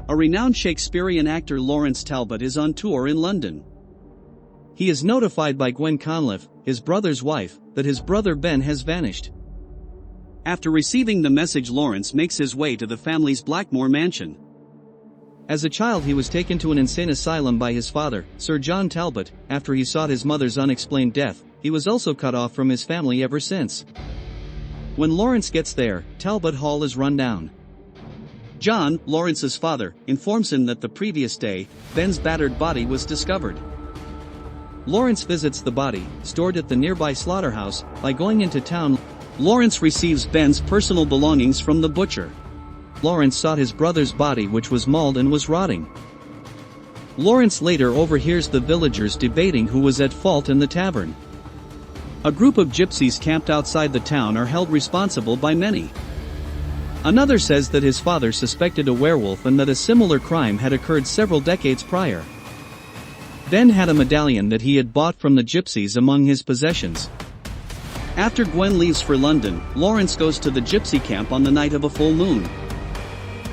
A renowned Shakespearean actor Lawrence Talbot is on tour in London. He is notified by Gwen Conliffe, his brother's wife, that his brother Ben has vanished. After receiving the message, Lawrence makes his way to the family's Blackmore mansion. As a child, he was taken to an insane asylum by his father, Sir John Talbot. After he sought his mother's unexplained death, he was also cut off from his family ever since. When Lawrence gets there, Talbot Hall is run down. John, Lawrence's father, informs him that the previous day, Ben's battered body was discovered. Lawrence visits the body, stored at the nearby slaughterhouse. By going into town, Lawrence receives Ben's personal belongings from the butcher. Lawrence sought his brother's body, which was mauled and was rotting. Lawrence later overhears the villagers debating who was at fault in the tavern. A group of gypsies camped outside the town are held responsible by many. Another says that his father suspected a werewolf and that a similar crime had occurred several decades prior. Ben had a medallion that he had bought from the gypsies among his possessions. After Gwen leaves for London, Lawrence goes to the gypsy camp on the night of a full moon.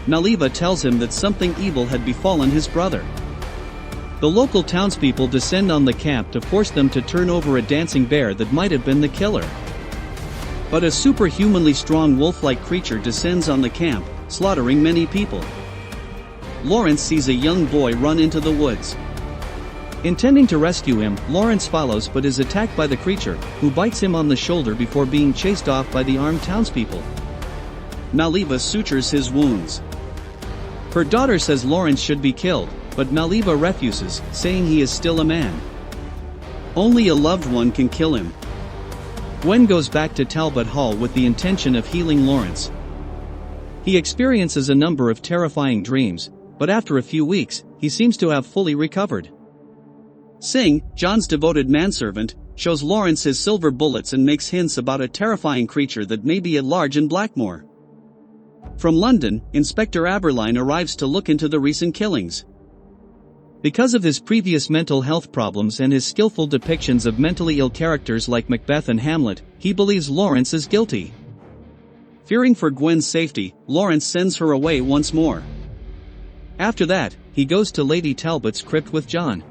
Naliva tells him that something evil had befallen his brother. The local townspeople descend on the camp to force them to turn over a dancing bear that might have been the killer. But a superhumanly strong wolf-like creature descends on the camp, slaughtering many people. Lawrence sees a young boy run into the woods. Intending to rescue him, Lawrence follows but is attacked by the creature, who bites him on the shoulder before being chased off by the armed townspeople. Naliva sutures his wounds. Her daughter says Lawrence should be killed, but Naliva refuses, saying he is still a man. Only a loved one can kill him. Gwen goes back to Talbot Hall with the intention of healing Lawrence. He experiences a number of terrifying dreams, but after a few weeks, he seems to have fully recovered. Singh, John's devoted manservant, shows Lawrence his silver bullets and makes hints about a terrifying creature that may be at large in Blackmore. From London, Inspector Aberline arrives to look into the recent killings. Because of his previous mental health problems and his skillful depictions of mentally ill characters like Macbeth and Hamlet, he believes Lawrence is guilty. Fearing for Gwen's safety, Lawrence sends her away once more. After that, he goes to Lady Talbot's crypt with John.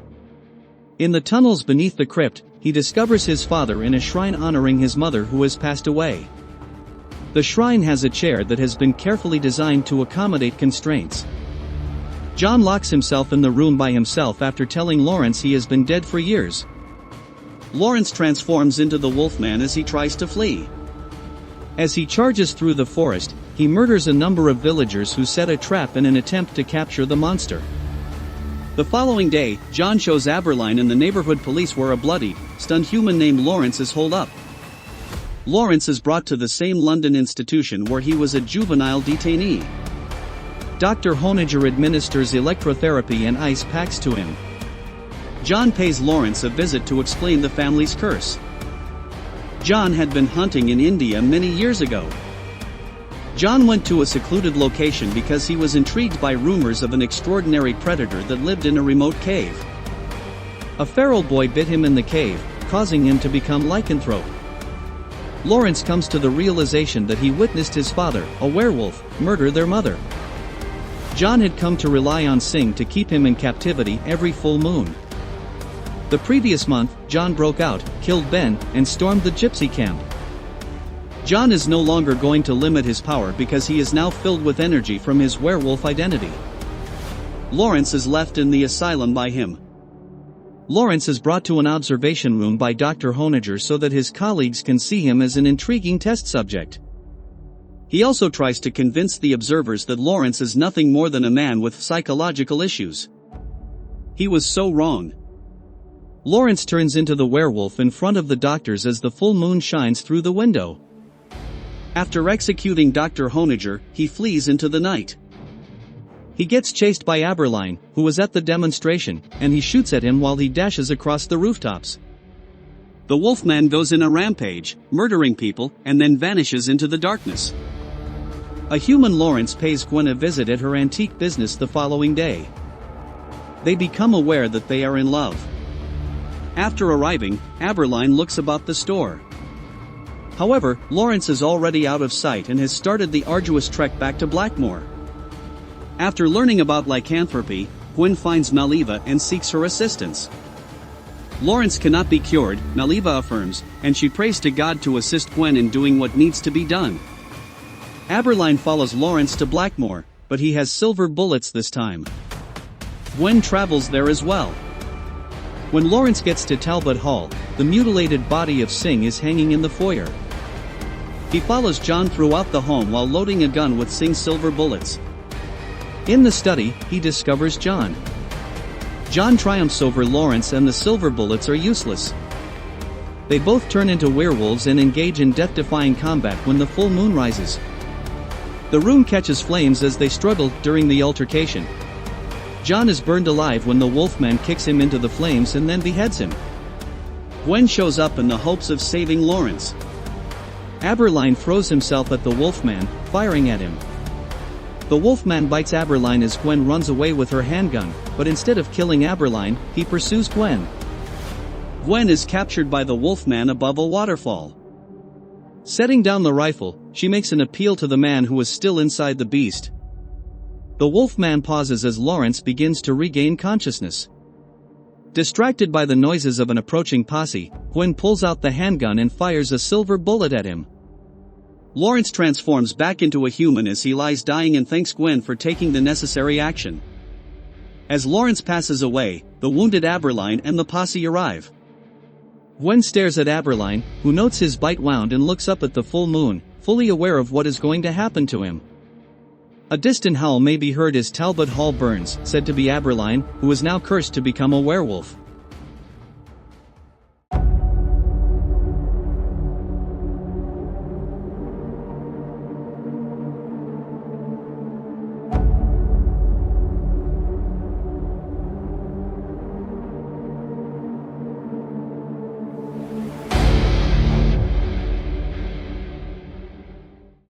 In the tunnels beneath the crypt, he discovers his father in a shrine honoring his mother who has passed away. The shrine has a chair that has been carefully designed to accommodate constraints. John locks himself in the room by himself after telling Lawrence he has been dead for years. Lawrence transforms into the Wolfman as he tries to flee. As he charges through the forest, he murders a number of villagers who set a trap in an attempt to capture the monster. The following day, John shows Aberline and the neighborhood police where a bloodied, stunned human named Lawrence is holed up. Lawrence is brought to the same London institution where he was a juvenile detainee. Dr. Honegger administers electrotherapy and ice packs to him. John pays Lawrence a visit to explain the family's curse. John had been hunting in India many years ago. John went to a secluded location because he was intrigued by rumors of an extraordinary predator that lived in a remote cave. A feral boy bit him in the cave, causing him to become lycanthrope. Lawrence comes to the realization that he witnessed his father, a werewolf, murder their mother. John had come to rely on Singh to keep him in captivity every full moon. The previous month, John broke out, killed Ben, and stormed the gypsy camp. John is no longer going to limit his power because he is now filled with energy from his werewolf identity. Lawrence is left in the asylum by him. Lawrence is brought to an observation room by Dr. Honegger so that his colleagues can see him as an intriguing test subject. He also tries to convince the observers that Lawrence is nothing more than a man with psychological issues. He was so wrong. Lawrence turns into the werewolf in front of the doctors as the full moon shines through the window. After executing Dr. Honegger, he flees into the night. He gets chased by Aberline, who was at the demonstration, and he shoots at him while he dashes across the rooftops. The Wolfman goes in a rampage, murdering people, and then vanishes into the darkness. A human Lawrence pays Gwen a visit at her antique business the following day. They become aware that they are in love. After arriving, Aberline looks about the store. However, Lawrence is already out of sight and has started the arduous trek back to Blackmore. After learning about lycanthropy, Gwen finds Maliva and seeks her assistance. Lawrence cannot be cured, Maliva affirms, and she prays to God to assist Gwen in doing what needs to be done. Aberline follows Lawrence to Blackmore, but he has silver bullets this time. Gwen travels there as well. When Lawrence gets to Talbot Hall, the mutilated body of Singh is hanging in the foyer. He follows John throughout the home while loading a gun with Singh's silver bullets. In the study, he discovers John. John triumphs over Lawrence and the silver bullets are useless. They both turn into werewolves and engage in death-defying combat when the full moon rises. The room catches flames as they struggle during the altercation. John is burned alive when the Wolfman kicks him into the flames and then beheads him. Gwen shows up in the hopes of saving Lawrence. Aberline throws himself at the Wolfman, firing at him. The Wolfman bites Aberline as Gwen runs away with her handgun, but instead of killing Aberline, he pursues Gwen. Gwen is captured by the Wolfman above a waterfall. Setting down the rifle, she makes an appeal to the man who is still inside the beast. The Wolfman pauses as Lawrence begins to regain consciousness. Distracted by the noises of an approaching posse, Gwen pulls out the handgun and fires a silver bullet at him. Lawrence transforms back into a human as he lies dying and thanks Gwen for taking the necessary action. As Lawrence passes away, the wounded Aberline and the posse arrive. Gwen stares at Aberline, who notes his bite wound and looks up at the full moon, fully aware of what is going to happen to him. A distant howl may be heard as Talbot Hall burns, said to be Aberline, who is now cursed to become a werewolf.